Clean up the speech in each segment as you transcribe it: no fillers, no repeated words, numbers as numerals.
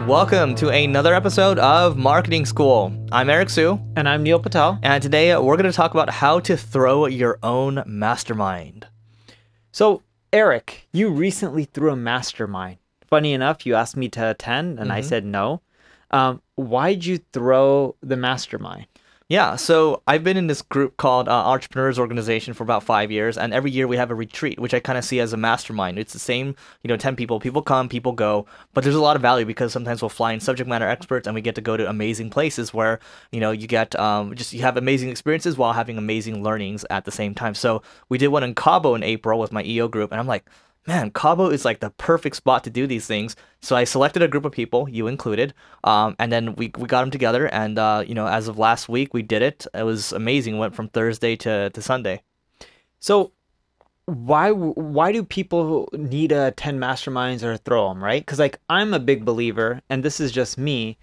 Welcome to another episode of Marketing School. I'm Eric Su. And I'm Neil Patel. And today we're going to talk about how to throw your own mastermind. So, Eric, you recently threw a mastermind. Funny enough, you asked me to attend, and I said no. Why'd you throw the mastermind? Yeah, so I've been in this group called Entrepreneurs Organization for about 5 years, and every year we have a retreat, which I kind of see as a mastermind. It's the same, 10 people. People come, people go, but there's a lot of value because sometimes we'll fly in subject matter experts, and we get to go to amazing places where, you get you have amazing experiences while having amazing learnings at the same time. So we did one in Cabo in April with my EO group, and I'm like, man, Cabo is like the perfect spot to do these things. So I selected a group of people, you included, and then we got them together. And, as of last week, we did it. It was amazing. Went from Thursday to Sunday. So why do people need to attend masterminds or throw them, right? Because I'm a big believer, and this is just me.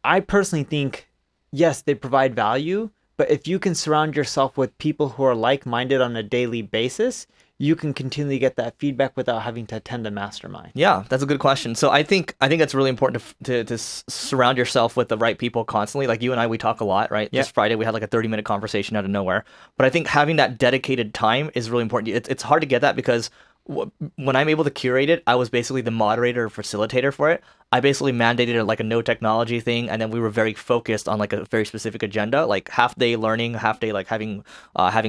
I personally think, yes, they provide value, but if you can surround yourself with people who are like-minded on a daily basis, you can continually get that feedback without having to attend a mastermind. Yeah, that's a good question. So I think it's really important to surround yourself with the right people constantly. Like you and I, we talk a lot, right? Yeah. This Friday, we had like a 30-minute conversation out of nowhere. But I think having that dedicated time is really important. It's hard to get that because when I'm able to curate it, I was basically the moderator or facilitator for it. I basically mandated like a no technology thing, and then we were very focused on like a very specific agenda, like half day learning, half day like having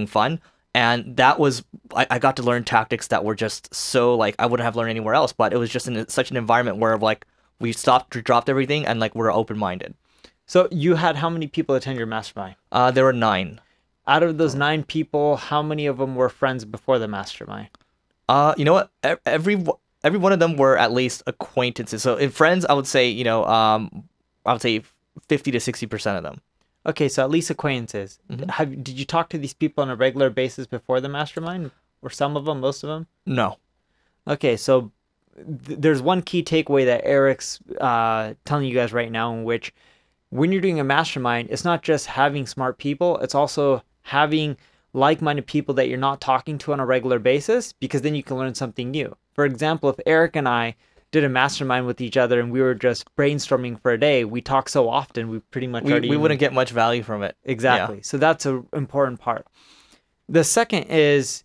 fun. And that was, I got to learn tactics that were just so like, I wouldn't have learned anywhere else, but it was just in such an environment where like we dropped everything and like we're open-minded. So you had how many people attend your mastermind? There were 9. Out of those 9 people, how many of them were friends before the mastermind? You know what? Every one of them were at least acquaintances. So in friends, I would say, I would say 50 to 60% of them. Okay, so at least acquaintances. Did you talk to these people on a regular basis before the mastermind? Or some of them, most of them? No. Okay, so there's one key takeaway that Eric's telling you guys right now, in which when you're doing a mastermind, it's not just having smart people, it's also having like-minded people that you're not talking to on a regular basis, because then you can learn something new. For example, if Eric and I did a mastermind with each other and we were just brainstorming for a day, we talk so often, we pretty much we wouldn't get much value from it. Exactly. Yeah. So that's an important part. The second is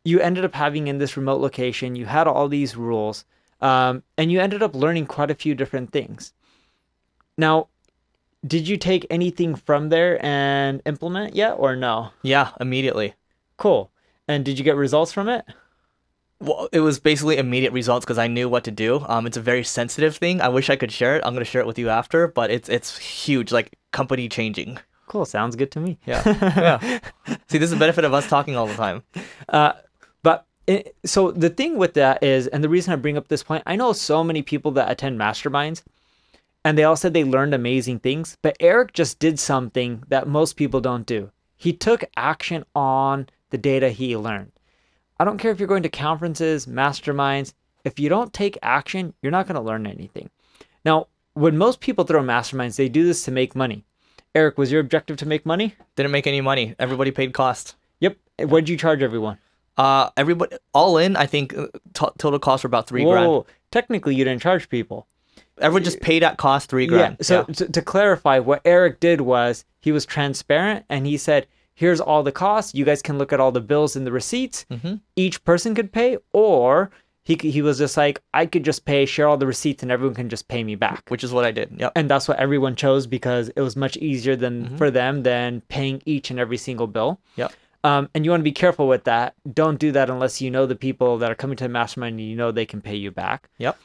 you ended up having in this remote location, you had all these rules, and you ended up learning quite a few different things. Now, did you take anything from there and implement yet or no? Yeah, immediately. Cool. And did you get results from it? Well, it was basically immediate results because I knew what to do. It's a very sensitive thing. I wish I could share it. I'm going to share it with you after, but it's huge, like company changing. Cool. Sounds good to me. Yeah. Yeah. See, this is the benefit of us talking all the time. So the thing with that is, and the reason I bring up this point, I know so many people that attend masterminds and they all said they learned amazing things, but Eric just did something that most people don't do. He took action on the data he learned. I don't care if you're going to conferences, masterminds. If you don't take action, you're not going to learn anything. Now, when most people throw masterminds, they do this to make money. Eric, was your objective to make money? Didn't make any money. Everybody paid cost. Yep. What did you charge everyone? Everybody, all in, I think total cost for about $3,000. Technically, you didn't charge people. Everyone just paid at cost $3,000. Yeah. So to clarify, what Eric did was he was transparent and he said, here's all the costs. You guys can look at all the bills and the receipts. Each person could pay, or he was just like, I could just pay, share all the receipts, and everyone can just pay me back. Which is what I did. Yep. And that's what everyone chose because it was much easier for them than paying each and every single bill. Yep. And you want to be careful with that. Don't do that unless you know the people that are coming to the mastermind and you know they can pay you back. Yep.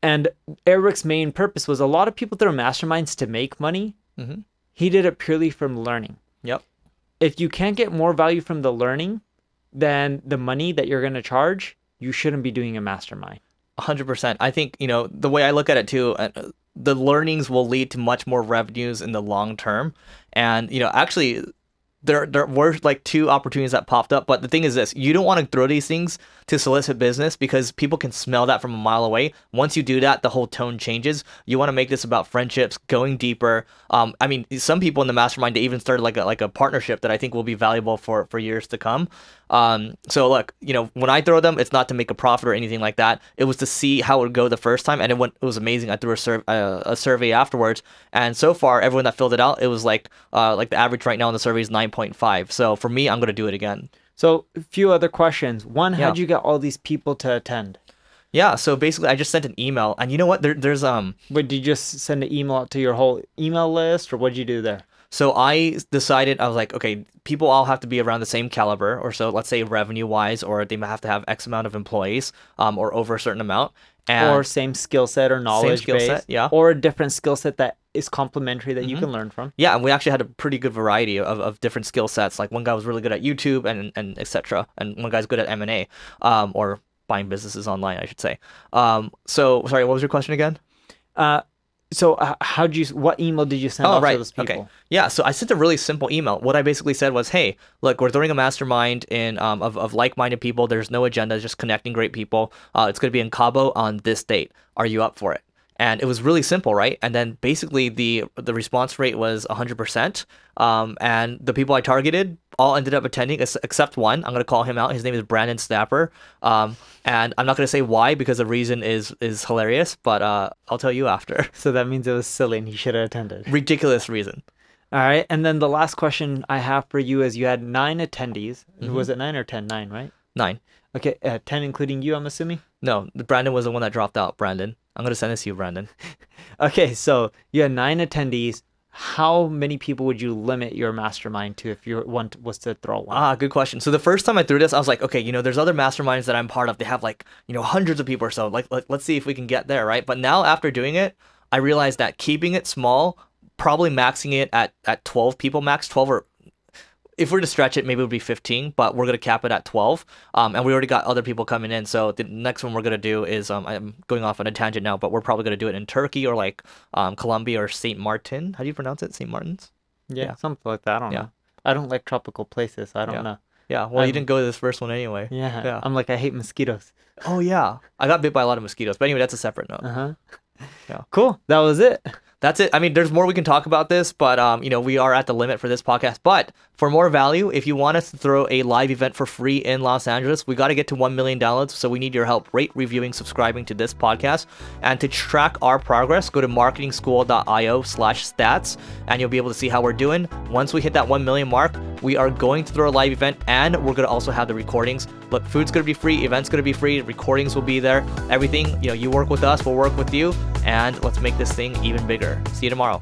And Eric's main purpose was, a lot of people throw masterminds to make money. He did it purely from learning. Yep. If you can't get more value from the learning than the money that you're going to charge, you shouldn't be doing a mastermind. 100%. I think, the way I look at it too, the learnings will lead to much more revenues in the long term. And, actually, there were like 2 opportunities that popped up. But the thing is this, you don't want to throw these things to solicit business because people can smell that from a mile away. Once you do that, the whole tone changes. You want to make this about friendships, going deeper. I mean, some people in the mastermind, they even started like a partnership that I think will be valuable for years to come. So look, when I throw them, it's not to make a profit or anything like that. It was to see how it would go the first time, and it was amazing. I threw a survey afterwards, and so far, everyone that filled it out, it was like the average right now in the survey is 9.5. So for me, I'm gonna do it again. So a few other questions. One, Yeah. how'd you get all these people to attend? Yeah, so basically, I just sent an email, and you know what? There's But did you just send an email out to your whole email list, or what'd you do there? So I decided, I was like, okay, people all have to be around the same caliber, or so, let's say revenue wise, or they might have to have X amount of employees, or over a certain amount. And Or same skill set or knowledge skill base, set, yeah. or a different skill set that is complementary that you can learn from. yeah, and we actually had a pretty good variety of different skill sets. Like one guy was really good at YouTube and etc. And one guy's good at M&A, or buying businesses online, I should say. So sorry, what was your question again? What email did you send out to those people? Okay. Yeah, so I sent a really simple email. What I basically said was, hey, look, we're throwing a mastermind in of like-minded people. There's no agenda, just connecting great people. It's going to be in Cabo on this date. Are you up for it? And it was really simple, right? And then basically the response rate was 100%. And the people I targeted all ended up attending, except one. I'm going to call him out. His name is Brandon Snapper. And I'm not going to say why because the reason is hilarious, but I'll tell you after. So that means it was silly and he should have attended. Ridiculous reason. All right. And then the last question I have for you is you had 9 attendees. Was it 9 or 10? 9, right? 9. Okay. 10 including you, I'm assuming? No, Brandon was the one that dropped out. Brandon. I'm going to send this to you, Brandon. Okay. So you had 9 attendees. How many people would you limit your mastermind to if you was to throw one? Good question. So the first time I threw this, I was like, okay, there's other masterminds that I'm part of. They have like, hundreds of people or so. Like, let's see if we can get there, right? But now after doing it, I realized that keeping it small, probably maxing it at 12 people max, 12 or if we're to stretch it, maybe it would be 15, but we're going to cap it at 12. And we already got other people coming in. So the next one we're going to do is, I'm going off on a tangent now, but we're probably going to do it in Turkey or like Colombia or St. Martin. How do you pronounce it? St. Martin's? Yeah, something like that. I don't know. I don't like tropical places. I don't know. Yeah, well, you didn't go to this first one anyway. Yeah. I'm like, I hate mosquitoes. Oh, yeah. I got bit by a lot of mosquitoes. But anyway, that's a separate note. Yeah. Cool. That was it. That's it. I mean, there's more we can talk about this, but we are at the limit for this podcast. But for more value, if you want us to throw a live event for free in Los Angeles, we got to get to 1 million downloads. So we need your help rate, reviewing, subscribing to this podcast. And to track our progress, go to marketingschool.io/stats, and you'll be able to see how we're doing. Once we hit that 1 million mark, we are going to throw a live event, and we're going to also have the recordings. Look, food's going to be free, events going to be free, recordings will be there, everything. You work with us, we'll work with you, and let's make this thing even bigger. See you tomorrow.